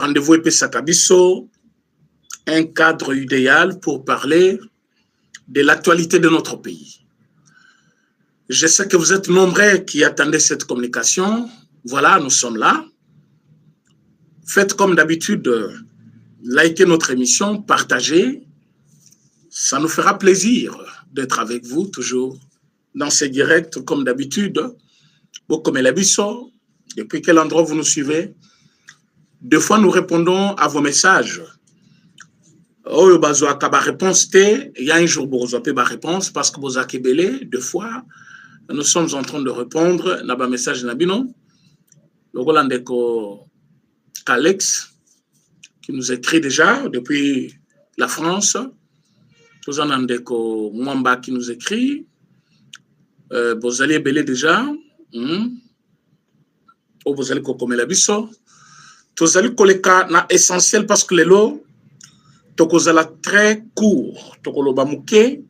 Rendez-vous épais Sakabiso, un cadre idéal pour parler de l'actualité de notre pays. Je sais que vous êtes nombreux qui attendaient cette communication. Voilà, nous sommes là. Faites comme d'habitude, likez notre émission, partagez. Ça nous fera plaisir d'être avec vous toujours dans ces directs comme d'habitude. Depuis quel endroit vous nous suivez? Deux fois, nous répondons à vos messages. Oh, réponse, il y a un jour, vous avez ma réponse parce que vous avez belé. Deux fois, nous sommes en train de répondre à un message Nabino. Le Rolandeko Alex, qui nous écrit déjà depuis la France. Nous en avons Mwamba qui nous écrit. Vous allez belé déjà. Vous allez comme la biso. Vous allez koleka na essentiel parce que les lots, tokozala très court. Tokoloba muke,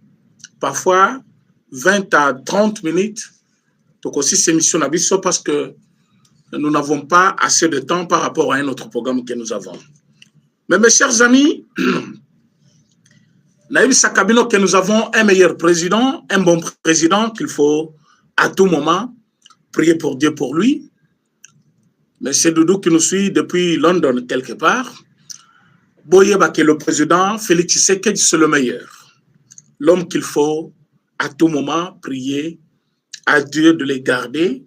parfois 20 à 30 minutes. Tokosi cette émission na biso parce que nous n'avons pas assez de temps par rapport à un autre programme que nous avons. Mais mes chers amis, Naïb Sakabino, que nous avons un meilleur président, un bon président qu'il faut à tout moment prier pour Dieu pour lui. Mais c'est Doudou qui nous suit depuis London quelque part. Boyeba que le président Félix Tshisekedi, c'est le meilleur. L'homme qu'il faut à tout moment prier à Dieu de les garder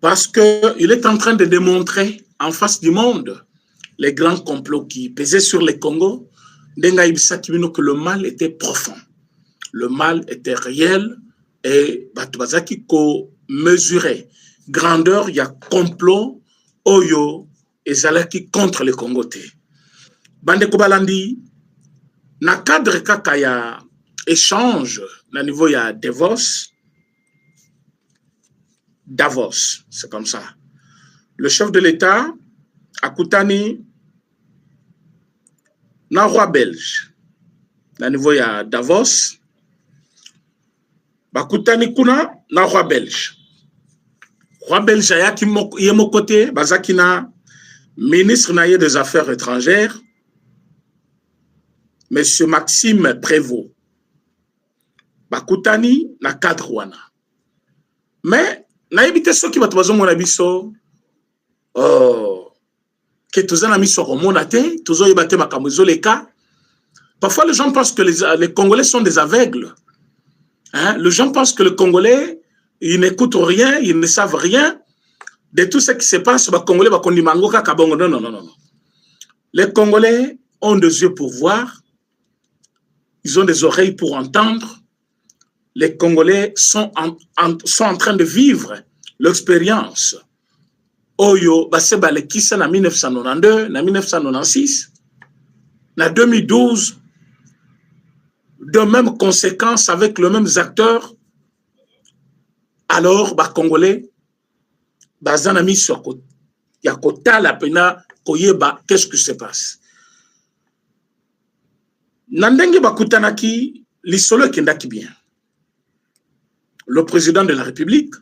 parce qu'il est en train de démontrer en face du monde les grands complots qui pesaient sur les Congo. Que le mal était profond. Le mal était réel et Batubazaki ko mesurait grandeur, il y a complot Oyo et Zalaki contre les Congotais. Bande Kobalandi, na cadre kaka ya échange, na niveau ya Davos, c'est comme ça. Le chef de l'État, Akutani, na roi belge, na niveau ya Davos, Bakutani kuna na roi belge. Roi belge ayaki yemo côté, bazakina ministre naye des Affaires étrangères, Monsieur Maxime Prévost. Bakutani na cadre wana. Mais na ebite soki bato bazomona biso que tozana miso romona te, tozo yebate makambo ezoleka. Parfois les gens pensent que les Congolais sont des aveugles. Hein? Les gens pensent que les Congolais ils n'écoutent rien, ils ne savent rien de tout ce qui se passe. Les Congolais, non. Les Congolais ont des yeux pour voir, ils ont des oreilles pour entendre. Les Congolais sont en train de vivre l'expérience. Oyo, basebale kisa na 1992, na 1996, na 2012, de mêmes conséquences avec les mêmes acteurs. Alors, les Congolais, bazanami sur côté, ya kota la pena koyeba qu'est-ce qui se passe. Nandenge bakutanaki lisolo kendaki bien. Le président de la République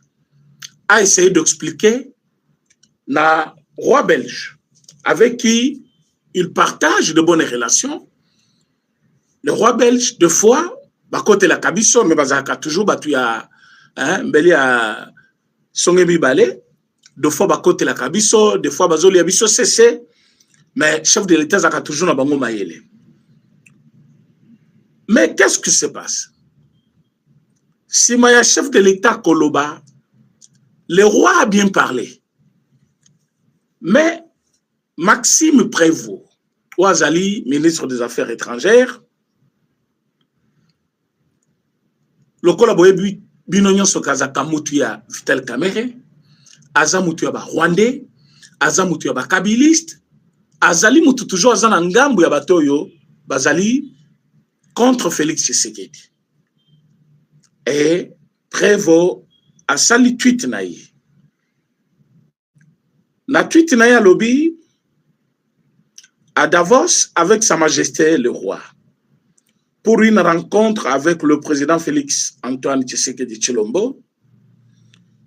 a essayé d'expliquer na roi belge avec qui il partage de bonnes relations. Le roi belge, deux fois, bakote la kabiso, mais bazaka toujours batu ya mbeli ya songebi balé. Deux fois bakote la kabiso, deux fois bazoli abiso cessé, mais chef de l'État zaka toujours na bango mayele. Mais qu'est-ce qui se passe? Si maya chef de l'État Koloba, le roi a bien parlé, mais Maxime Prévost, Ouazali, ministre des Affaires étrangères, le collaborateur Binonyon Sokazaka Moutuya Vital Kamere, Aza Moutuya ba Rwandais, Aza Moutuya ba Kabiliste, Azali Moutou toujours Azana Ngambu ya Batoyo, Bazali contre Félix Tshisekedi. Et Prévost a sali tweet naïe. La tweet naïe à lobby à Davos avec Sa Majesté le Roi pour une rencontre avec le président Félix Antoine Tshisekedi Tshilombo.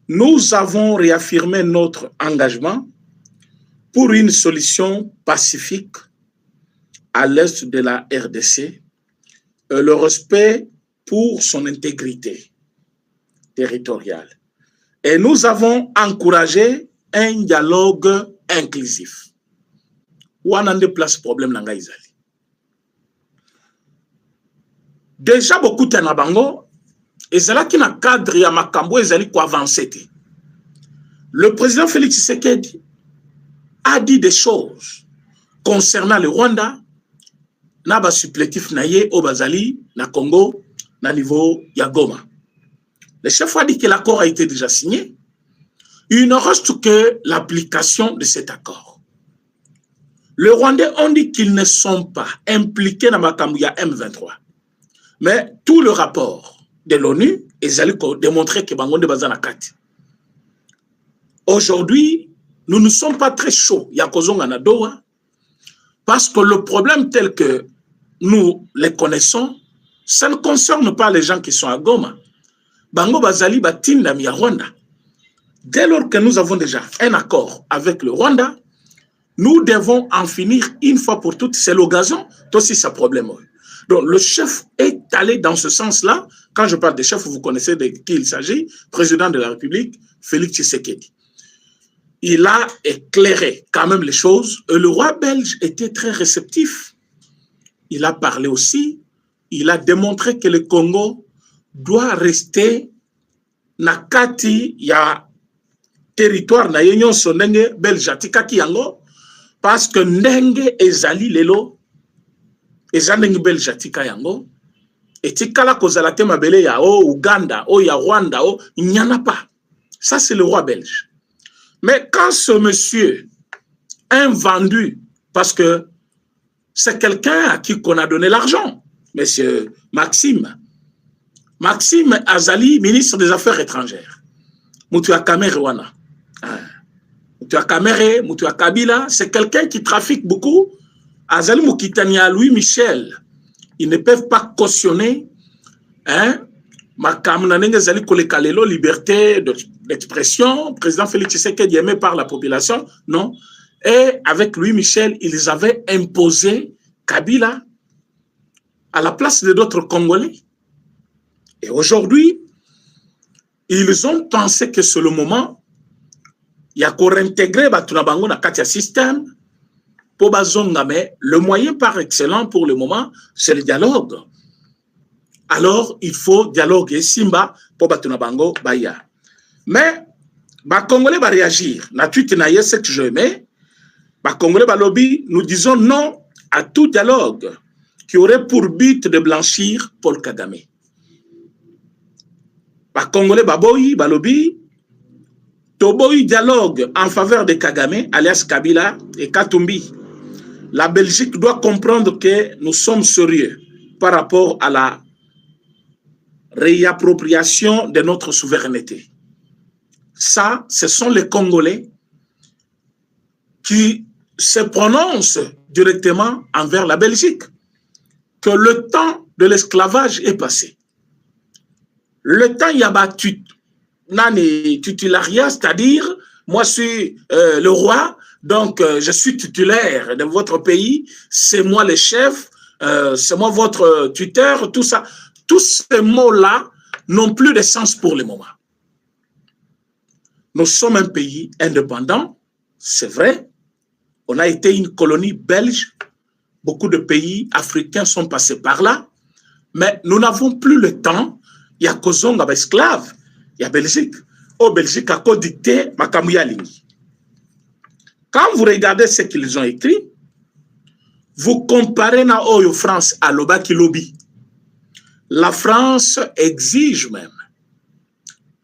Nous avons réaffirmé notre engagement pour une solution pacifique à l'est de la RDC, le respect pour son intégrité territoriale. Et nous avons encouragé un dialogue inclusif. Où on a des places problème dans Gaïzali. Déjà beaucoup de Nabango, et c'est là qu'il y a un cadre et un cambo et quoi avancer. Le président Félix Tshisekedi a dit des choses concernant le Rwanda, na ba supplétif naye au Bazali, na Congo, na niveau Yagoma. Le chef a dit que l'accord a été déjà signé. Il ne reste que l'application de cet accord. Les Rwandais ont dit qu'ils ne sont pas impliqués dans Makambuya M23. Mais tout le rapport de l'ONU a démontré que Bangonde Bazana Kati. Aujourd'hui, nous ne sommes pas très chauds, Yakozonga Nadoa, parce que le problème tel que nous les connaissons, ça ne concerne pas les gens qui sont à Goma. Bango Bazali Batinda Mia Rwanda. Dès lors que nous avons déjà un accord avec le Rwanda, nous devons en finir une fois pour toutes. C'est l'occasion, aussi c'est un problème. Donc le chef est allé dans ce sens-là. Quand je parle de chef, vous connaissez de qui il s'agit, président de la République, Félix Tshisekedi. Il a éclairé quand même les choses. Et le roi belge était très réceptif. Il a parlé aussi, il a démontré que le Congo doit rester nakati ya territoire na yenyo sonenge beljatika kiango parce que ndenge ezali lelo ezanenge beljatika yango etikala kozala te mabele ya Uganda ya Rwanda il n'y en a pas. Ça c'est le roi belge. Mais quand ce monsieur est vendu parce que c'est quelqu'un à qui qu'on a donné l'argent, monsieur Maxime Azali, ministre des Affaires étrangères. Moutua Kamere Wana. Moutua Kamere, Moutua Kabila, c'est quelqu'un qui trafique beaucoup. Azali Moukitania, Louis Michel, ils ne peuvent pas cautionner liberté d'expression, président Félix Tshisekedi aimé par la population, non. Et avec Louis Michel, ils avaient imposé Kabila à la place de d'autres Congolais. Et aujourd'hui, ils ont pensé que c'est le moment, il y a qu'on réintégrer Batunabango dans le système pour Bazonga, mais le moyen par excellent pour le moment, c'est le dialogue. Alors, il faut dialoguer Simba pour Batunabango Baya. Mais, les Congolais vont réagir. Na tweet na ce que je mets, les Congolais vont lobby, nous disons non à tout dialogue qui aurait pour but de blanchir Paul Kagame. Les Congolais baboyi, balobi, toboyi dialogue en faveur de Kagame, alias Kabila et Katumbi. La Belgique doit comprendre que nous sommes sérieux par rapport à la réappropriation de notre souveraineté. Ça, ce sont les Congolais qui se prononcent directement envers la Belgique. Que le temps de l'esclavage est passé. Le temps y a battu titulariat, c'est-à-dire, moi je suis le roi, donc je suis titulaire de votre pays, c'est moi le chef, c'est moi votre tuteur, tout ça. Tous ces mots-là n'ont plus de sens pour le moment. Nous sommes un pays indépendant, c'est vrai. On a été une colonie belge. Beaucoup de pays africains sont passés par là. Mais nous n'avons plus le temps. Il y a Kozonga esclave. Il y a Belgique. Au Belgique, a dicté Makamouya Lingi. Quand vous regardez ce qu'ils ont écrit, vous comparez na Oyo France à Lobaki Lobby. La France exige même.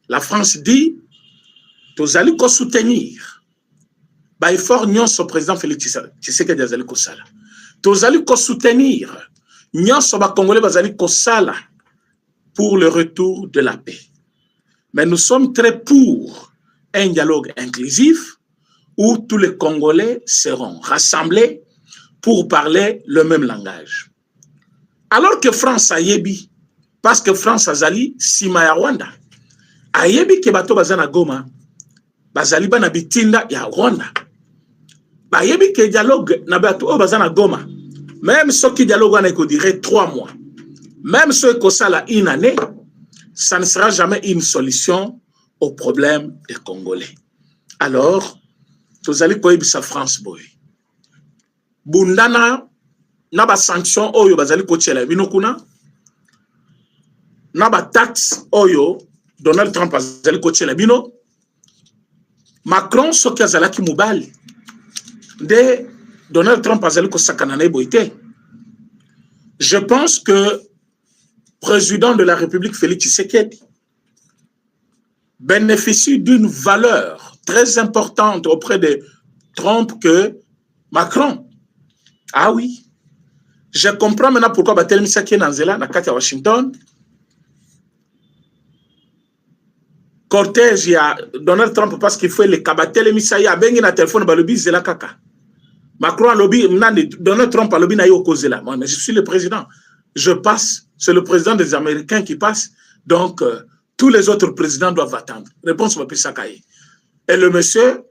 La France dit, tous allez soutenir. Il faut que le président Félix Tshisekedi azali kosala. Tous allez soutenir. Nous sommes Congolais bazali kosala pour le retour de la paix. Mais nous sommes très pour un dialogue inclusif où tous les Congolais seront rassemblés pour parler le même langage. Alors que France a yebi, parce que France azali sima ya Rwanda, a yebi ke bato bazana Goma, bazali bana bitinda ya Rwanda. Bah, yebi que dialogue na bato o bazana Goma. Même ce qui dialogue on a dirait 3 mois. Même ce que ça là une année, ça ne sera jamais une solution au problème des Congolais. Alors, vous allez quoi sa France boy. Bundana na ba sanction oyo bazali ko tshela bino kuna. Na ba taxe oyo Donald Trump azali ko tshela bino. Macron soki azalaki mobali de Donald Trump azali ko sakana na boité. Je pense que président de la République Félix Tshisekedi bénéficie d'une valeur très importante auprès de Trump que Macron. Ah oui. Je comprends maintenant pourquoi Batel Misaki Nanzela na kati ya Washington. Cortège, il y a Donald Trump parce qu'il faut les Kabatel Misaki a bengi na téléphone balobi zela kaka. Macron a lobby, Donald Trump a lobby na yo kozela. Moi, mais je suis le président. Je passe, c'est le président des Américains qui passe. Donc, tous les autres présidents doivent attendre. Réponse ma pisakaye. Et le monsieur,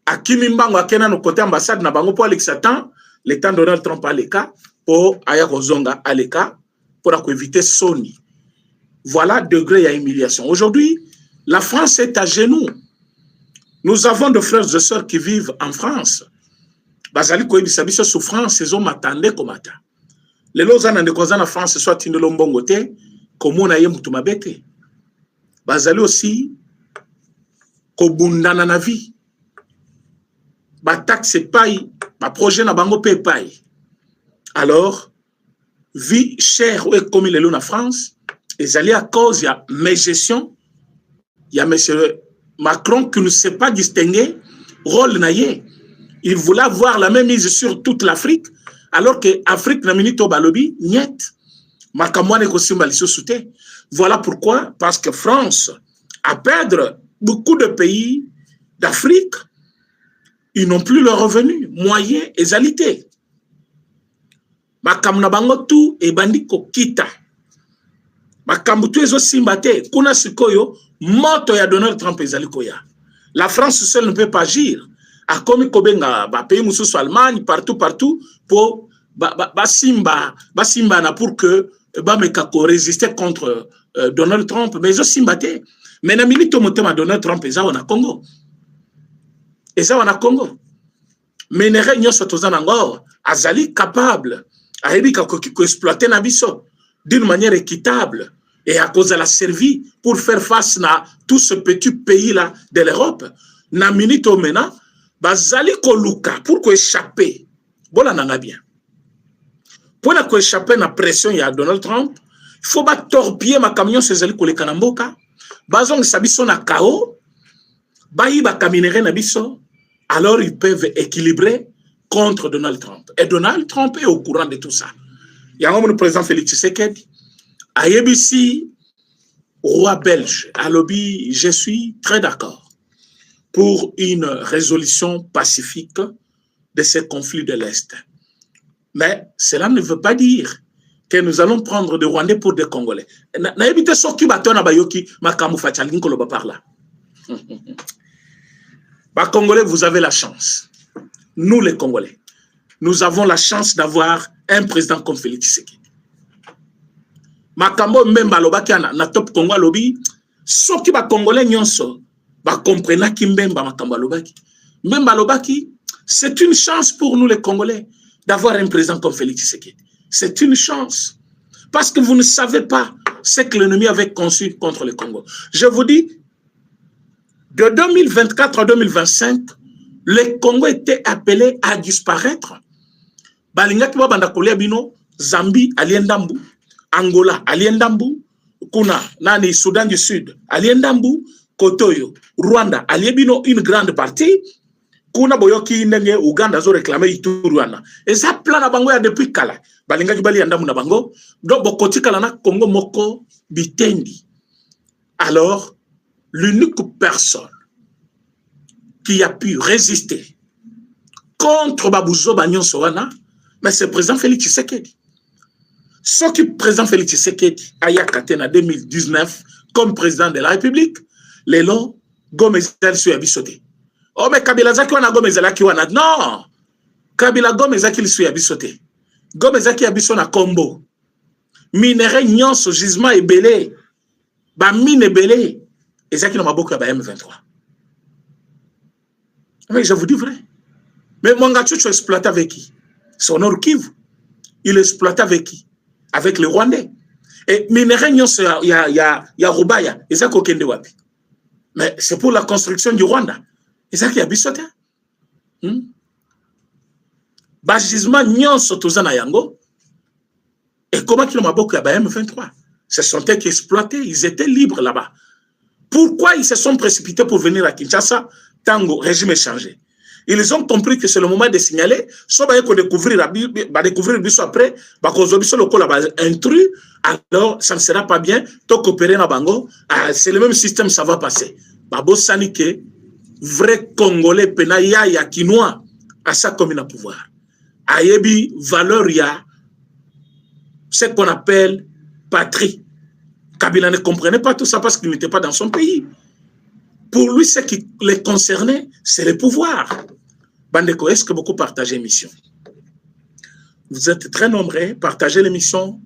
à Kimimbango, à Kenan, au côté ambassade, n'a pas pour Alexatan, le temps Donald Trump à l'écart, pour Ayarozonga à l'écart, pour éviter Sony. Voilà degré à humiliation. Aujourd'hui, la France est à genoux. Nous avons des frères et sœurs qui vivent en France. Bazali ko ebisabiso souffrance, ils ont m'attendé comme ça. Les lozana de kozana France soit tindelo mbongote, comme on a yé mutumabete. Bazali aussi ko bundana na vie. Ba taxe paye, ba projet na bango paye. Alors, vie chère ou comme il est là en France, ils allaient à cause, il y a mes gestions, il y a M. Macron qui ne sait pas distinguer rôle naïe. Il voulait avoir la même mise sur toute l'Afrique, alors que l'Afrique n'a minito balobi, niet. Makamwane kosimba soute. Voilà pourquoi, parce que France a perdre beaucoup de pays d'Afrique, ils n'ont plus leurs revenus, moyens et alité. Makamna bango tout et bandiko kita. Makambutu ezo simbate, kuna sikoyo, moto ya Donald Trump ezalikoya. La France seule ne peut pas agir. A comme Kobenga, pays mususu Allemagne, partout, pour basimba na pour que mekako résister contre Donald Trump, mais ezo simbate. Mais na minito motema Donald Trump eza wana Congo. Eza wana Congo. Mais ne réunion sotozana ngor, azali capable à exploiter Nabiso d'une manière équitable et à cause de la servi pour faire face à tout ce petit pays-là de l'Europe. Na minito mena, bazali koluka pour échapper. Voilà nanga bien. Pour échapper à la pression il y a Donald Trump, il faut pas torpiller ma camion ces zali koleka na mboka. Bazong sabiso na kao, bayi ba kaminere na biso, alors ils peuvent équilibrer contre Donald Trump. Et Donald Trump est au courant de tout ça. Il y a un président Félix Tshisekedi, à ABC, roi belge, à lobby, je suis très d'accord pour une résolution pacifique de ces conflits de l'Est. Mais cela ne veut pas dire que nous allons prendre des Rwandais pour des Congolais. Congolais, vous avez la chance. Nous, les Congolais, nous avons la chance d'avoir un président comme Félix Tshisekedi. Makambo memba lobaki na top Congo lobby, soki ba Congolais nyonso ba comprena ki memba makambo lobaki. Memba lobaki, c'est une chance pour nous les Congolais d'avoir un président comme Félix Tshisekedi. C'est une chance parce que vous ne savez pas ce que l'ennemi avait conçu contre le Congo. Je vous dis, de 2024 à 2025, le Congo était appelé à disparaître. Balingaki babanda kolia bino, Zambie aliendambu, Angola aliendambu, kuna nani Soudan du Sud aliendambu, Kotoyo, Rwanda aliebino une grande partie, kuna boyoki ndenge Uganda zo réclamer Ituruana. Et ça plan na bango ya depuis kala. Balingaki bali andambu na bango, donc bokoti kala na Congo moko bitendi. Alors, l'unique personne qui a pu résister contre Babouzo Bagnon Sowana, mais c'est le président Félix Tshisekedi. Ce qui est président Félix Tshisekedi a yakate en 2019 comme président de la République, les lots Gomez sur Abisote. Oh, mais Kabila Zaki wana Gomez Zaki wana. Non! Kabila Gome ezaki lisu ya biso te. Gome ezaki ya biso na Kombo. Minere nyonso gisement ebele. Ba mine ebele ezaki na maboko ya ba M23. Mais je vous dis vrai. Mais Mwanga Tchoucho exploite avec qui? Son Nord Kivu. Il exploite avec qui? Avec les Rwandais. Et minere nyonso ya Rubaya ezaki okende wapi? Mais c'est pour la construction du Rwanda. Ezaki ya biso te. Ba gisement nyonso toza na yango. Et comment qu'ils ont beaucoup à M23? Ce sont eux qui exploitaient, ils étaient libres là-bas. Pourquoi ils se sont précipités pour venir à Kinshasa tant que le régime est changé? Ils ont compris que c'est le moment de signaler, soit qu'on découvrir biso après, intrus, alors ça ne sera pas bien, tant qu'opérer na bango, c'est le même système, ça va passer. Babo Sanike, vrai Congolais, penaya ya Kinois, à ça comme il a pouvoir. Ayebi, valeur ya, ce qu'on appelle patrie. Kabila ne comprenait pas tout ça parce qu'il n'était pas dans son pays. Pour lui, ce qui les concernait, c'est le pouvoir. Bandeko, est-ce que beaucoup partagent l'émission? Vous êtes très nombreux, partagez l'émission,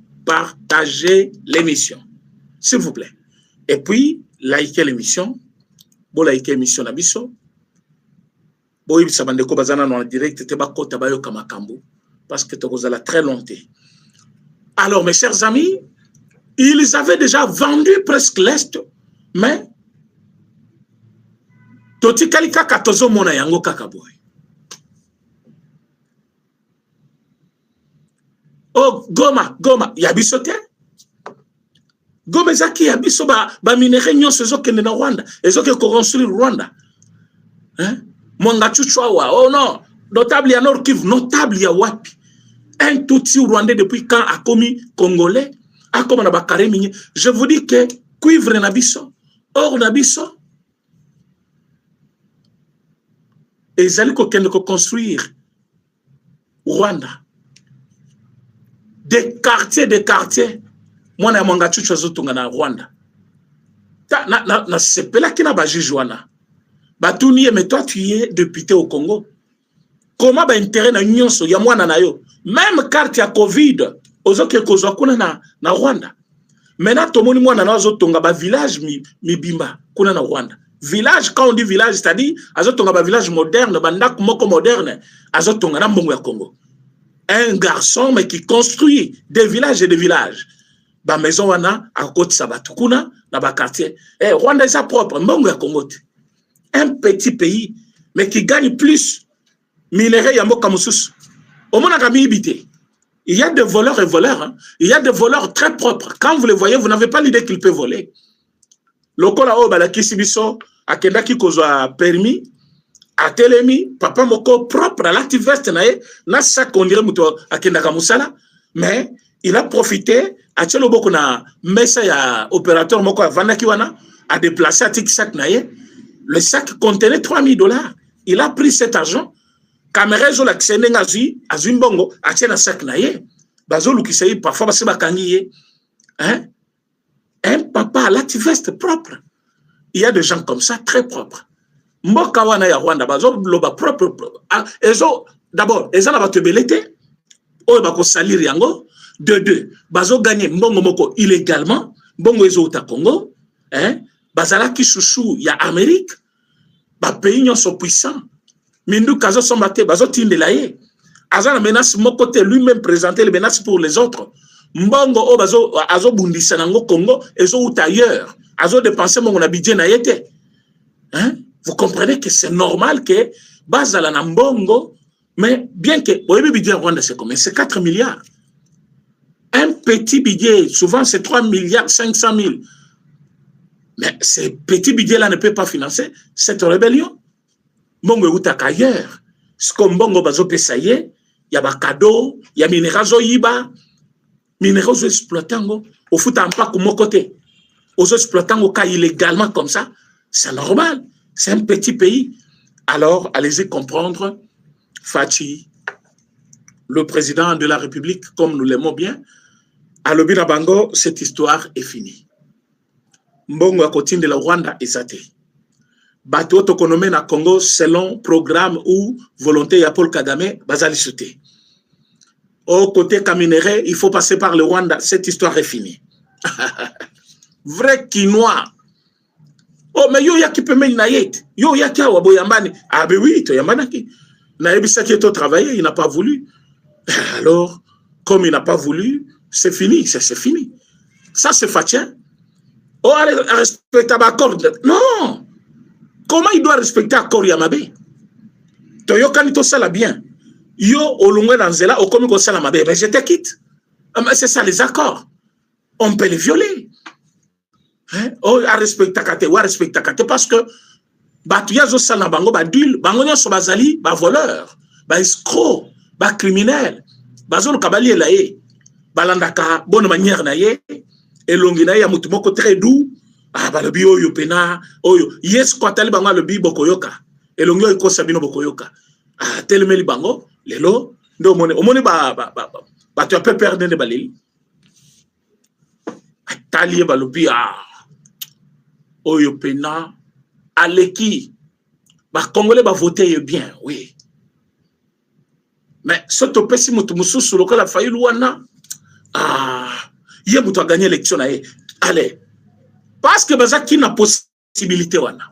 s'il vous plaît. Et puis, likez l'émission, bon likez l'émission Nabiso, bon ibisa bandeko bazana en direct, teba kota bayo kamakambo, parce que tu as très longtemps. Alors, mes chers amis, ils avaient déjà vendu presque l'Est, mais Toti Kalika Katozo Mona Yango Kakaboy. Oh, Goma, Yabisote. Goma Zaki Yabiso ba minere nyon sezo kende na Rwanda. Ezo ke construire Rwanda. Hein? Mwanga Chuchwawa. Oh non, notable ya Nord Kivu, notable ya wapi. Un Tutsi Rwandais depuis quand a commis Congolais, a commis Nabakare Migné. Je vous dis que cuivre Nabiso, or Nabiso, et ils allaient construire Rwanda. Des quartiers. Moi, na Mwanga Chuchwazo Tungana Rwanda. Na sepela qui na bajijouana. Batuni, mais toi, tu es député au Congo. Comment ba intérêt na nyonso ya mwana na yo? Même carte ya Covid, ozoke kozwa kuna na Rwanda. Maintenant, tomoni mwana na azotonga ba village mibimba kuna na Rwanda. Village, quand on dit village, c'est-à-dire azotonga ba village moderne, bandak moko moderne, azotonga na mbongo ya Congo. Un garçon mais qui construit des villages et des villages. Ba maison wana à côté sabatukuna na ba quartier. Eh Rwanda est sa propre mbongo ya Congo. Un petit pays mais qui gagne plus minéraux Yamoka Moussous. Au monde a habité. Il y a des voleurs et voleurs. Hein. Il y a des voleurs très propres. Quand vous les voyez, vous n'avez pas l'idée qu'ils peuvent voler. Lokola o balaki sibiso akendaki kozwa permis a telemi papa moko propre à l'activiste na sa kondire muto akendaka musala mais il a profité a tchelo boko na mesa ya opérateur moko avandaki wana a déplacé à tiksak naye. Le sac contenait $3000. Il a pris cet argent. Caméra zo la kisene ngazi azimbongo atie na sac naye. Bazo lukisei parfois basi bakangiye. Hein? Un papa à l'activiste propre. Il y a des gens comme ça très propres. Mboka wana ya Rwanda bazo loba propre. Ezo d'abord ezana ba tebelete o ba ko salir yango de deux. Bazo gagner mbongo moko illégalement, mbongo ezo uta Congo, hein? Bazala ki chouchou ya Amérique. Ba pays nyonso puissant. Mindu kazo sombate bazo tindelaye. Azana menace mokote lui-même présenter les menaces pour les autres. Mbongo o bazo azo bundisa nango Congo ezo uta ailleurs. Azo dépenser mon budget na yete. Hein? Vous comprenez que c'est normal que bazala na mbongo, mais bien que le budget Rwanda c'est combien? C'est 4 milliards. Un petit budget, souvent c'est 3 milliards 500 000. Mais ce petit budget-là ne peut pas financer cette rébellion. Mbongo uta ailleurs. Ce que mbongo bazo pesaye, y a ba cadeau, y a minéraux yiba, minéraux exploitango, au fout en pas comme côté. Aux exploitants cas illégalement comme ça, c'est normal. C'est un petit pays. Alors, allez-y comprendre, Fachi, le président de la République, comme nous l'aimons bien, à Lobina Bango, cette histoire est finie. Mbongo à côté de la Rwanda est saté. bateau autonomé na Congo selon programme ou volonté ya Paul Kagame, bazali sauté. Au côté Kaminéré, il faut passer par le Rwanda. Cette histoire est finie. Vrai Quinois. Oh, mais yo yaki peme naïet. Yo yaki awa boyambani. Ah, ben oui, to yamanaki. Naïbisa qui est au travail, il n'a pas voulu. Alors, comme il n'a pas voulu, c'est fini, c'est fini. Ça, c'est fatien. Oh, respecter l'accord. Non. Comment il doit respecter l'accord Yamabe? Toyo kanito sala bien. Yo, olungwe danzela, okomi ko sala mabe. Mais je te quitte. C'est ça les accords. On peut les violer. Hein? Oh, à respecter kate, ou à respecter kate, parce que batuya zo sala bango, ba deal, bango nyoso bazali, ba voleur, ba escroc, ba criminel, bazolo kabali elaye, balandaka bonne manière na ye, elongi na ye ya mutu moko très doux, ah ba lobi oyo pena, oyo, yes kwa tali bango lobi bokoyoka, elongi oyo kosa bino bokoyoka, ah telemeli bango, lelo, ndo omone ba tu as peu perdre de balili, tali ba lobi ah, oyo pena, aleki, ba Congolais ba voter bien, oui. Mais ce topé si mutu mususu lokola fayi luana, ah, yé mutu a gagné l'élection na ye. Allez, parce que bazaki na possibilité wana.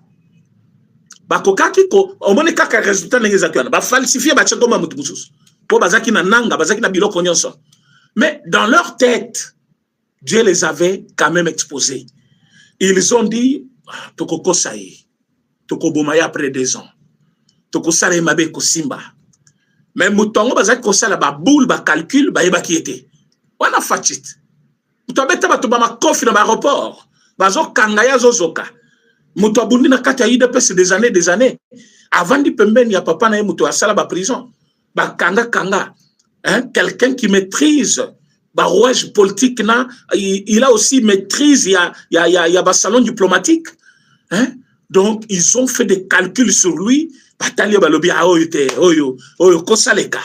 Ba kokaki ko, omone kaka résultat na ngeza kwana, ba falsifier ba tchekoma mutu mususu. Po bazaki na nanga, bazaki na biloko nyonso. Mais dans leur tête, Dieu les avait quand même exposés. Ils ont dit, toko kosaye, toko bomaya après 2 ans, toko sale mabe ko simba. Mais moutongo bazaki kosala ba boule ba calcul ba yeba ki était. Wana fatit. Muto beta ba to ba makofi na ba aéroport. Bazo kangaya zozoka. Muto bundi na kati ya UDPS des années. Avant di pembeni ya papa na ye muto asala ba prison. Ba kanga. Hein, quelqu'un qui maîtrise ba rouage politique na, il a aussi maîtrise ya ba salon diplomatique. Hein? Donc ils ont fait des calculs sur lui. Batali ba lobi a oyo kosaleka.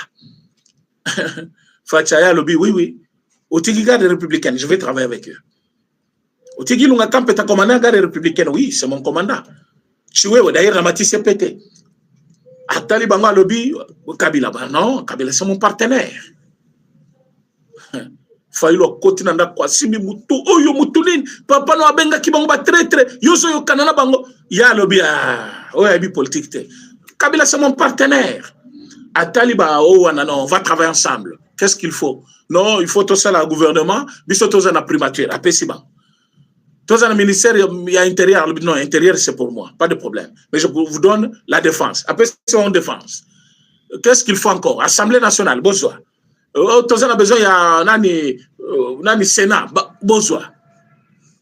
Fachaya lobi oui. Otigi garde républicaine, je vais travailler avec eux. Otigi lunga kampeta commandant garde républicaine, oui, c'est mon commandant. Chiwewe d'ailleurs Ramati s'est pété. Atali bango lobi Kabila, non, Kabila c'est mon partenaire. Failo kotinanda kwa simi mutu oyo mutulin papa no abenga kibango ba très yoso yo kanana bango ya lobi oya bi politique te. Kabila c'est mon partenaire. Ataliba oh non, on va travailler ensemble. Qu'est-ce qu'il faut? Non, il faut tout ça le gouvernement, biso tout ça na primature, apesiba. Tout ça le ministère il y a intérieur, non, intérieur c'est pour moi, pas de problème. Mais je vous donne la défense. Après c'est en défense. Qu'est-ce qu'il faut encore? Assemblée nationale, besoin. Tout ça a besoin il y a nani Sénat, besoin.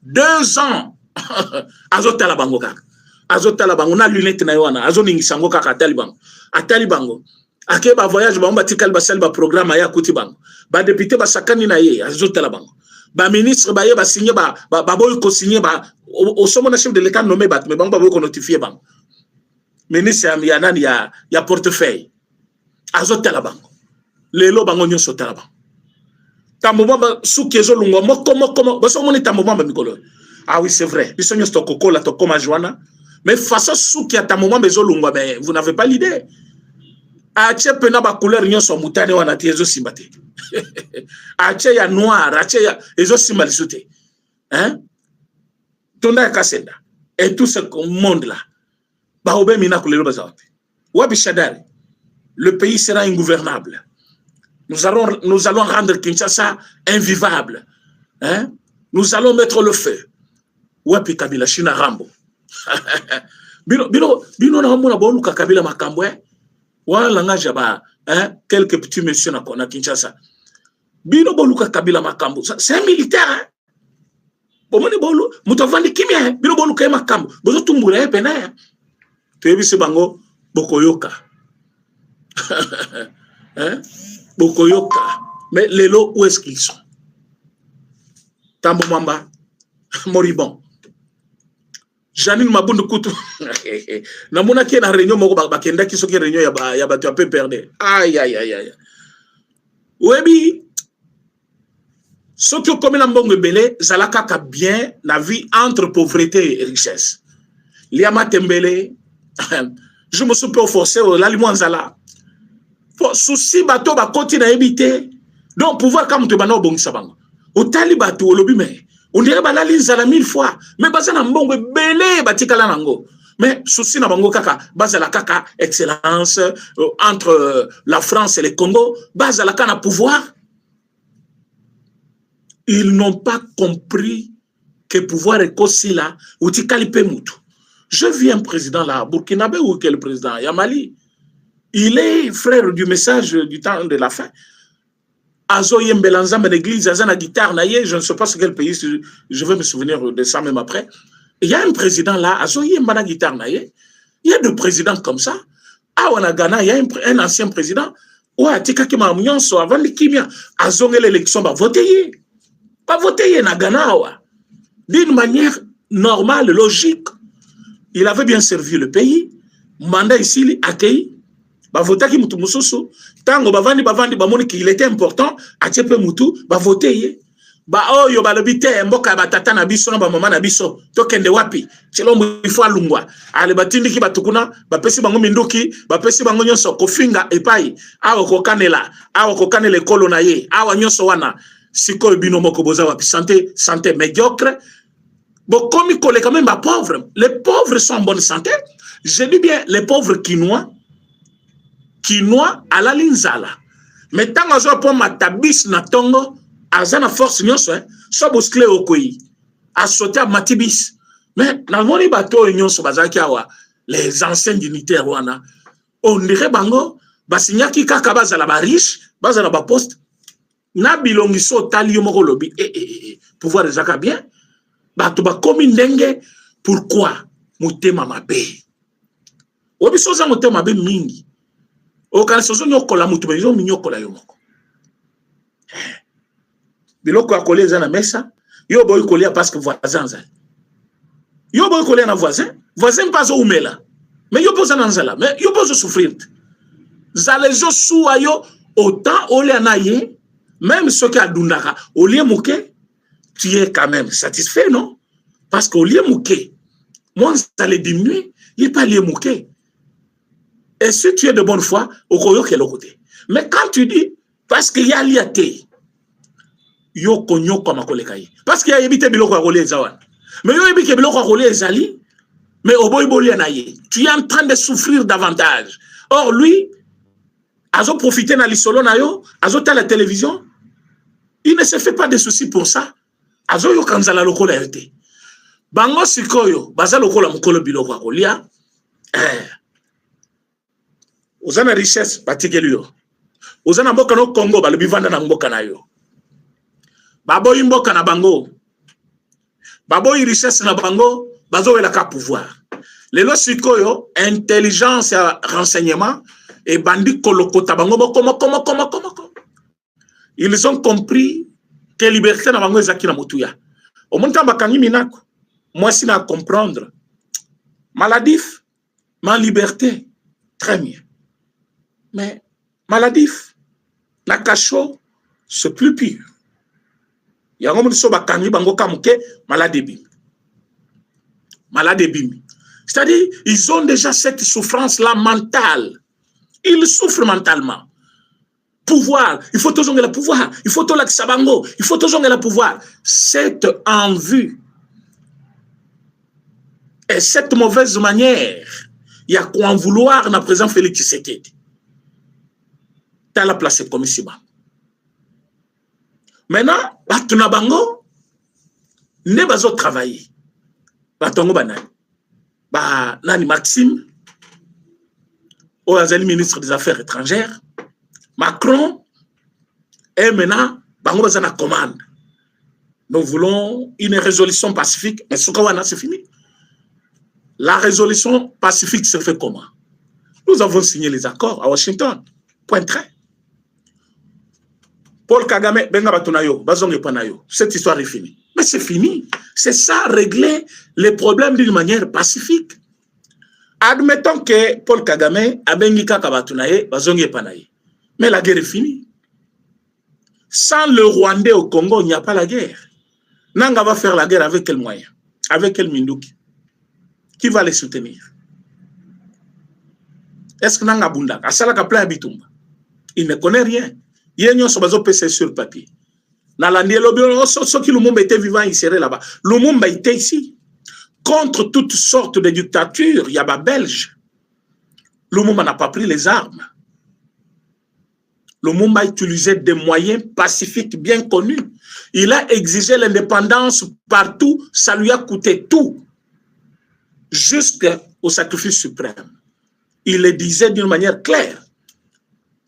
2 ans. Azotala bango kaka. Azotala bango na lunette na yoana, azoningi sango kaka atali bango. Ake ba voyage ba tikal ba sel ba programme ya kuti bango. Ba député ba sakani na ye, azotala bango. Ba ministre ba ye ba signer ba boy ko signer ba au sommet chef de l'état nommé bat mais bango ba boy ko notifier bango. Ministre ya nani ya portefeuille. Azotala bango. Lelo bango nyoso tala bango. Tambo ba suki ezo lungo moko ba so moni tambo ba mikolo. Ah oui, c'est vrai. Biso nyoso to kokola to koma joana. Mais face à ce qui est à moment bezolungwa, mais vous n'avez pas l'idée. Ache pena ba couleur nyon so mutane wana ti ezo simbate. Ache ya noir, ache ya ezo simbalisute. Hein? Tonda kasenda. Et tout ce monde là. Ba obe mina kulelo bazawapi. Wabi Shadari. Le pays sera ingouvernable. Nous allons rendre Kinshasa invivable. Hein? Nous allons mettre le feu. Wapi Kabila Shina Rambo. Bino na mona bonu Kabila makambo wala langaja ba quelques petits messieurs na Kinshasa. Bino bonu Kabila makambo. C'est un militaire. Hein? Bomoni bolu mutovandi kimia bino bonu kay makambo. Bozo tumbura pena. Tebi se bango bokoyoka. Hein? Bokoyoka. Mais les lots où est-ce qu'ils sont? Tambo Mamba moribond. Janine Mabundu Kutu. Namuna ki na réunion moko bakenda ki soki réunion ya batu peu perdre. Aïe. Webi soki comme na mbongo belé zalaka ka bien la vie entre pauvreté et richesse. Liama Tembele Je me suis pas forcé au Lalimanzala. Souci bateau ba continue à éviter. Donc pouvoir comme te bano bon sabang. Au tali bateau au lobby mais on dirait ba Lalimanzala 1000 fois. Mais bazana mbongo belé batikala nango. Mais souci na bango kaka bazala kaka excellence entre la France et le Congo bazala kana pouvoir. Ils n'ont pas compris que pouvoir est aussi là ou tikalipe mutu. Je vis un président là, Burkinabé ou quel président? Yamali. Il est frère du message du temps de la fin. Azo Yembelanza, mais l'église, Azana guitare, je ne sais pas sur quel pays, je vais me souvenir de ça même après. Il y a un président là, Azo Yembana guitare, il y a deux présidents comme ça. Ah, on a Ghana, il y a un ancien président. Ouais, tika ki ma mnyonso avant l'ikimia. Azo l'élection, va voter. Pas voter na Ghana, d'une manière normale, logique. Il avait bien servi le pays. Mandat ici, il accueilli. Ba voter ki mutu mususu. Tango bavandi bamoni qu'il était important. Atiepe mutu, ba voter. Ba oh yo ba lobite mboka ba tata na biso na ba mama na biso. Tokende wapi? Chilombo ifo alungwa. Ale batindi ki batukuna, ba pesi bango minduki, ba pesi bango nyonso kofinga epai. Awo kokanela ekolo na ye. Awa nyonso wana. Siko bino moko boza wapi? Santé médiocre. Bon, comme il collait quand même à pauvres, les pauvres sont en bonne santé. Je dis bien les pauvres quinois à la linzala. Mais tant que je prends ma tabis na tongo, azana force nyonso, so boskle okoyi, a sauter à matibis. Mais dans le monde bateau nyonso bazaki awa, les anciens dignitaires wana, on dirait bango, basinyaki kaka bazala ba riche, bazala ba poste, na bilongiso tali yo moko lobi, pouvoir ezaka bien. Bato ba komi ndenge pourquoi motema mabe obi soza motema mabe mingi o kana sozo nyokola mutu bezo minyokola yo moko biloko akolia za na mesa yo boy kolia parce que voisin za yo boy kolia na voisin pas au mela mais yo poza na nzala mais yo poza souffrir za les jo sou ayo autant ole na ye même ceux qui adundaka olie muke tu es quand même satisfait, non? Parce qu'au lieu mouké, moi, ça les diminue, il n'est pas lié mouké. Et si tu es de bonne foi, au koyo quel côté. Mais quand tu dis, parce qu'il y a liaté, yo konyo comme kolekaye. Parce qu'il y a évité biloko à rouler zawan. Mais yo évité biloko à rouler zali, mais au boy boli anaye. Tu es en train de souffrir davantage. Or, lui, azo profiter na lisolo na yo, azo ta la télévision, il ne se fait pas de soucis pour ça. Azo yo kanzala lokola yote. Bango sikoyo, baza lokola mukolo biloko akolia. Ozana richesse batikeli yo. Ozana mboka no Congo balobi vanda na mboka na yo. Baboyi mboka na bango. Baboyi richesse na bango, bazo wela ka pouvoir. Lelo sikoyo, intelligence et renseignement et bandi kolokota bango comment. Ils ont compris que liberté na bango ezaki na mutuya. Au monde bakangi minako. Moi si na comprendre. Maladif, ma liberté, très bien. Mais maladif, na cacho, c'est plus pire. Yango mo so bakangi bango kamuke malade bimi. C'est-à-dire ils ont déjà cette souffrance là mentale. Ils souffrent mentalement. Pouvoir, il faut toujours le pouvoir, il faut toujours sabango, il faut toujours le pouvoir. Cette envie et cette mauvaise manière, il y a quoi en vouloir na président Félix Tshisekedi. T'as la place comme ici bas. Maintenant, batuna bango ne bazo travailler. Batongo banani. Ba nani Maxime, Oazali ministre des Affaires étrangères. Macron est maintenant, bango bazana commande. Nous voulons une résolution pacifique. Mais ce qu'on a, c'est fini. La résolution pacifique se fait comment? Nous avons signé les accords à Washington. Point trait. Paul Kagame, benga batunayo, bazonge panayo. Cette histoire est finie. Mais c'est fini. C'est ça, régler les problèmes d'une manière pacifique. Admettons que Paul Kagame a bengi kaka batunaye, bazonge panaye. Mais la guerre est finie. Sans le Rwandais au Congo, il n'y a pas la guerre. Nanga va faire la guerre avec quel moyen? Avec quel Minduki? Qui va les soutenir? Est-ce que Nanga Bunda, Asalaka plein Bitumba? Il ne connaît rien. Il y a une chose qui sur papier. Dans l'année, ceux qui Lumumba était vivant, il serait là-bas. Lumumba était ici. Contre toutes sortes de dictatures, il y a des Belges. Lumumba n'a pas pris les armes. Lumumba utilisait des moyens pacifiques bien connus. Il a exigé l'indépendance partout. Ça lui a coûté tout. Jusqu'au sacrifice suprême. Il le disait d'une manière claire.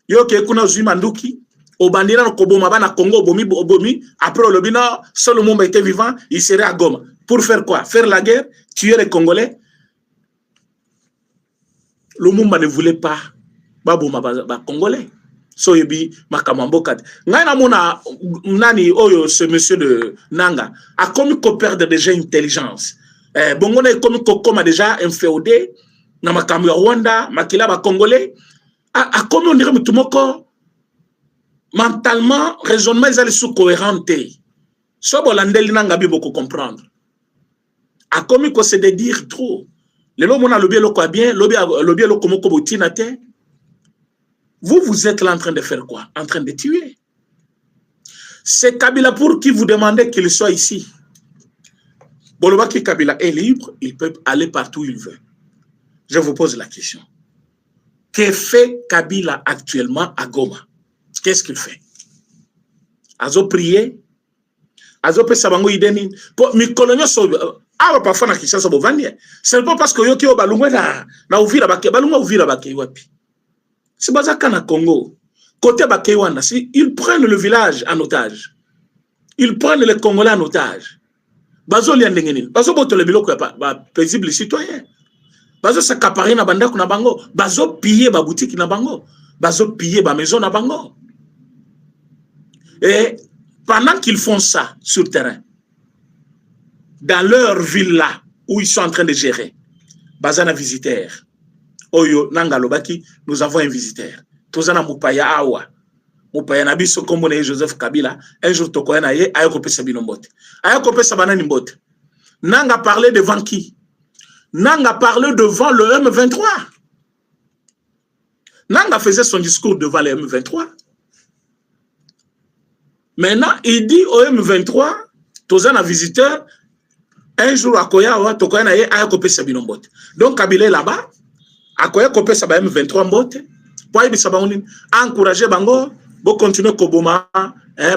Yoke kuna Zumanduki, au bandira no Koboma na Congo, Bomi, après le Bina, seul Lumumba était vivant, il serait à Goma. Pour faire quoi? Faire la guerre, tuer les Congolais. Lumumba ne voulait pas Baboma Congolais. Soyebi Makamambo Kat. Ngana mona nani oyo ce monsieur de Nanga a commis qu'on perde déjà intelligence. Bongo na commis qu'on a déjà inféodé na makamu ya Rwanda, makila ba Congolais. A comme on dirait tout moko mentalement raisonnement ils allaient sous cohérente. So bolandeli nanga bi beaucoup comprendre. A commis qu'on se de dire trop. Le lo mona lobi lo kwa bien, lobi lo komo ko botina te. Vous êtes là en train de faire quoi? En train de tuer. C'est Kabila pour qui vous demandez qu'il soit ici. Bolobaki Kabila est libre, il peut aller partout où il veut. Je vous pose la question. Que fait Kabila actuellement à Goma? Qu'est-ce qu'il fait? Azo prier? Azo pe sabango ideni? Mi kolonyo so awa parfois na Kinshasa bovandi. C'est pas parce que yoki o balungwe na Uvira bake balungwa Uvira bake wapi. C'est Bazaka na Congo. Côté Bakewanda, ils prennent le village en otage. Ils prennent les Congolais en otage. Bazo liandengenin. Bazo boto le biloko ya paisible citoyen. Bazo s'accaparer na bandako na bango. Bazo piller ba boutique na bango. Bazo piller ba maison na bango. Et pendant qu'ils font ça sur le terrain, dans leur ville là, où ils sont en train de gérer, Bazana visiteur. Oyo Nangalobaki, nous avons un visiteur. Tozana Mupaya Awa. Mupaya Nabiso Kombone Joseph Kabila. Un jour Tokoyana Ye, Ayoko Pesabino Mbote. Ayoko Pesabanani Mbote. Nanga parlé devant qui? Nanga parlé devant le M23. Nanga faisait son discours devant le M23. Maintenant, il dit au M23, Tozana visiteur, un jour à Koya, Tokoyana Ye, Ayoko Pesabino Mbote. Donc Kabila est là-bas. Akoya kopé ça ba M23 mbote pour y bisabaouni encourager bango bo continuer koboma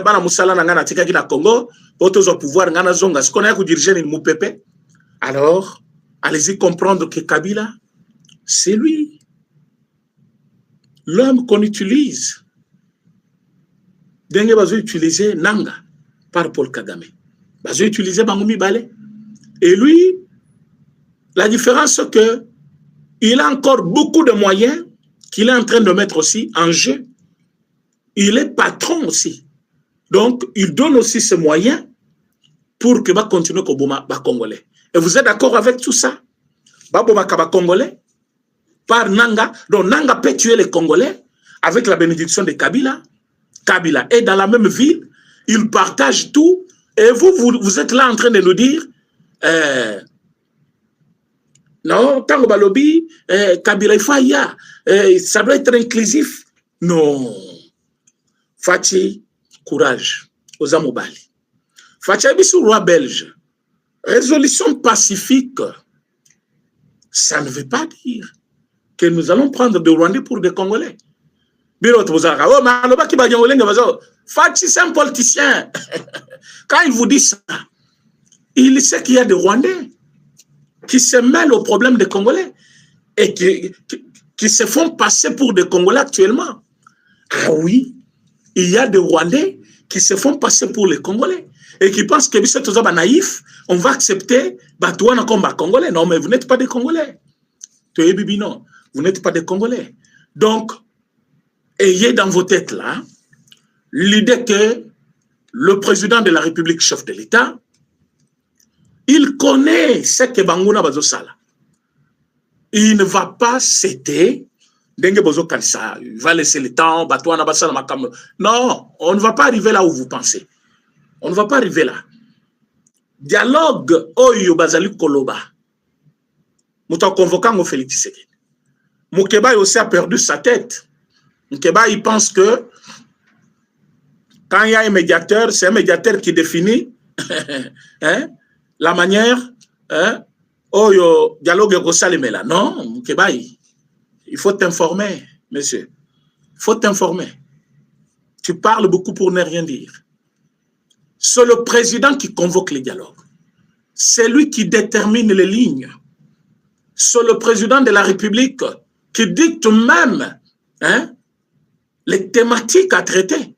bana musala na ngana tika na Congo pour tous au pouvoir ngana zonga ce qu'on a ku diriger ni Moupepe. Alors allez-y comprendre que Kabila c'est lui l'homme qu'on utilise. Denge bazo utiliser Nanga par Paul Kagame. Bazo utiliser Bangoumi Balé. Et lui la différence c'est que il a encore beaucoup de moyens qu'il est en train de mettre aussi en jeu. Il est patron aussi. Donc, il donne aussi ses moyens pour que va continuer Koboma ba Congolais. Et vous êtes d'accord avec tout ça? Baboma Kaba Congolais par Nanga. Donc, Nanga peut tuer les Congolais avec la bénédiction de Kabila. Kabila est dans la même ville. Il partage tout. Et vous êtes là en train de nous dire non, Tango Balobi, Kabila Faya, ça doit être inclusif. Non. Fati, courage, aux Amobali. Fati Abissou, roi belge. Résolution pacifique, ça ne veut pas dire que nous allons prendre des Rwandais pour des Congolais. Fati, c'est un politicien. Quand il vous dit ça, il sait qu'il y a des Rwandais qui se mêlent aux problèmes des Congolais et qui se font passer pour des Congolais actuellement. Ah oui, il y a des Rwandais qui se font passer pour les Congolais et qui pensent que c'est tout ça naïf, on va accepter Batouana comme Congolais. Non, mais vous n'êtes pas des Congolais. Non, vous n'êtes pas des Congolais. Donc, ayez dans vos têtes là l'idée que le président de la République, chef de l'État, il connaît ce que Bangouna Bazosala. Il ne va pas céder. Il va laisser le temps. Non, on ne va pas arriver là où vous pensez. On ne va pas arriver là. Dialogue Oyo Bazali Koloba. Mouta convoquant au Félix Tshisekedi. Moukeba aussi a perdu sa tête. Moukeba, il pense que quand il y a un médiateur, c'est un médiateur qui définit hein, la manière dialogue là. Non, Moukeba, il faut t'informer, monsieur. Il faut t'informer. Tu parles beaucoup pour ne rien dire. C'est le président qui convoque les dialogues. C'est lui qui détermine les lignes. C'est le président de la République qui dicte même les thématiques à traiter.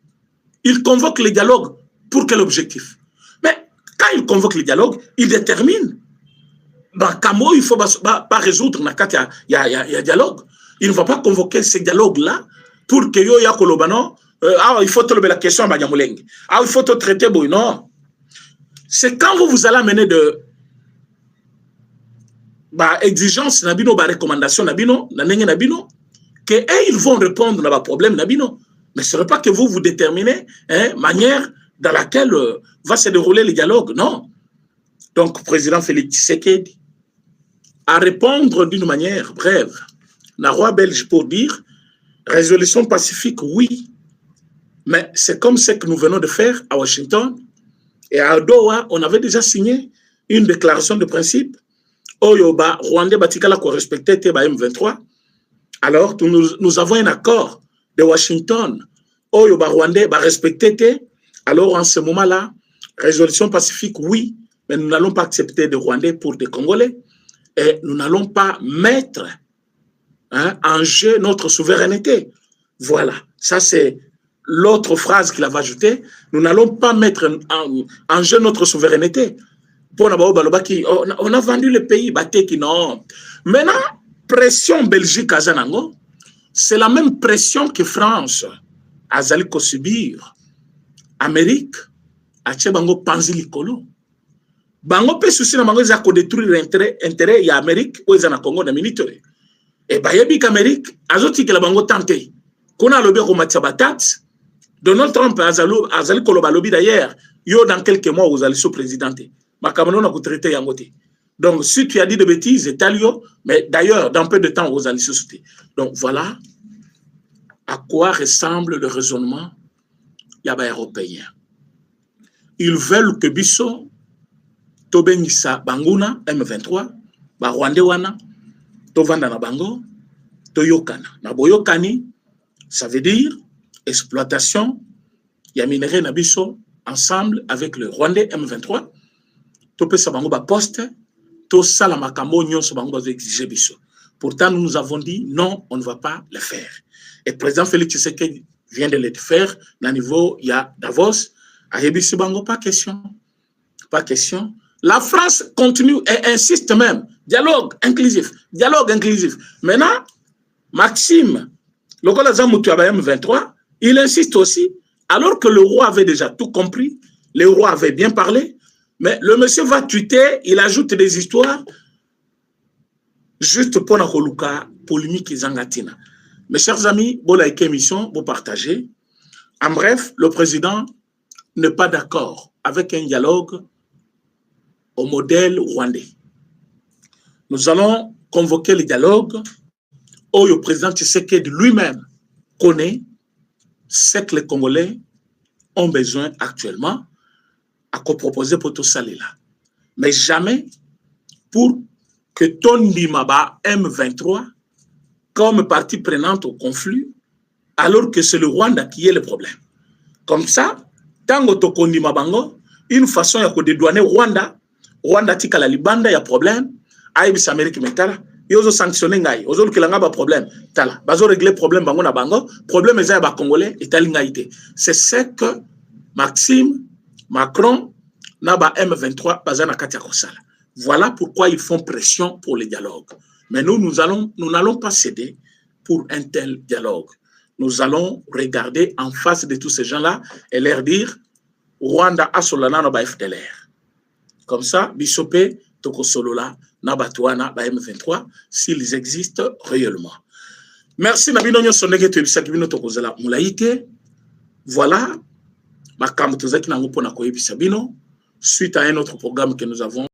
Il convoque les dialogues. Pour quel objectif? Mais quand il convoque les dialogues, il détermine. Dans Camo, il ne faut pas résoudre. Il y a dialogue. Il ne va pas convoquer ces dialogues-là pour que yo ya kolobano. Il faut te lever la question à Banyamuleng. Il faut te traiter. Non. C'est quand vous allez amener de exigence, nabino, recommandation, nabino, nabino, que ils vont répondre à vos problèmes, nabino. Mais ce n'est pas que vous déterminez manière dans laquelle va se dérouler le dialogue. Non. Donc, président Félix Tshisekedi, à répondre d'une manière brève, la roi belge pour dire résolution pacifique, oui, mais c'est comme ce que nous venons de faire à Washington et à Doha, on avait déjà signé une déclaration de principe. Oyoba, Rwandais, Batikala, qu'on respectait M23. Alors, nous avons un accord de Washington. Oyoba, Rwandais, respectait. Alors, en ce moment-là, résolution pacifique, oui, mais nous n'allons pas accepter de Rwandais pour des Congolais. Et nous n'allons pas mettre en jeu notre souveraineté. Voilà, ça c'est l'autre phrase qu'il avait ajoutée. Nous n'allons pas mettre en jeu notre souveraineté. On a vendu le pays, non. Maintenant, pression Belgique à Zanango, c'est la même pression que France a subir. Amérique a Tchebango Panzi Likolo. Bango pe souci na bango za ko détruire intérêt ya Amérique ou za na Congo na militaire. Et bayebi qu'Amérique azoti que la bango tenté. Kona lobi ko matya batat. Donald Trump azali koloba lobi d'ailleurs, yo dans quelques mois vous allez sous présidenté. Makamano na ko traiter yangote. Donc si tu as dit de bêtises, Italio, mais d'ailleurs dans peu de temps vous allez sous-souter. Donc voilà à quoi ressemble le raisonnement yaba européen. Ils veulent que Bisso Tobenisa Banguna, M23, Rwandais wana, Tovanda na Bango, Toyokana. Na Boyokani, ça veut dire exploitation, ya minerai na biso, ensemble avec le Rwandais M23, Topesa Bango ba poste, To Salamakambo Nyon Bango va exiger biso. Pourtant, nous avons dit non, on ne va pas le faire. Et le président Félix Tshisekedi vient de le faire, na niveau, il y a Davos, à Yebisi Bango, pas question. Pas question. La France continue et insiste même. Dialogue inclusif. Dialogue inclusif. Maintenant, Maxime, le M23, il insiste aussi, alors que le roi avait déjà tout compris, le roi avait bien parlé, mais le monsieur va tweeter, il ajoute des histoires, juste pour la polémique et zangatina. Mes chers amis, vous like émission, vous partagez. En bref, le président n'est pas d'accord avec un dialogue au modèle rwandais. Nous allons convoquer le dialogue où le président Tshisekedi lui-même connaît ce que les Congolais ont besoin actuellement à proposer pour tout ça là. Mais jamais pour que Tondi Maba M23 comme partie prenante au conflit, alors que c'est le Rwanda qui est le problème. Comme ça, tant que Tokondi Mabango, une façon de dédouaner Rwanda tika la libanda ya problème aibisa Amérique metala yozo sanctionner ngai ozo kilanga ba problème tala bazo régler problème bango na bango problème eza ba congolais etali ngaité. C'est ce que Maxime Macron na ba M23 bazana katia kosala. Voilà pourquoi ils font pression pour le dialogue. Mais nous n'allons pas céder pour un tel dialogue. Nous allons regarder en face de tous ces gens-là et leur dire Rwanda a solana na ba FDLR. Comme ça, Bisopé, Tokosolola, Nabatouana, M23, s'ils existent réellement. Merci, Nabino Sonege, Tebisakibino Tokozala, Moulaïke. Voilà, Makamutozaki Nangopo Nakoyebi Sabino, suite à un autre programme que nous avons.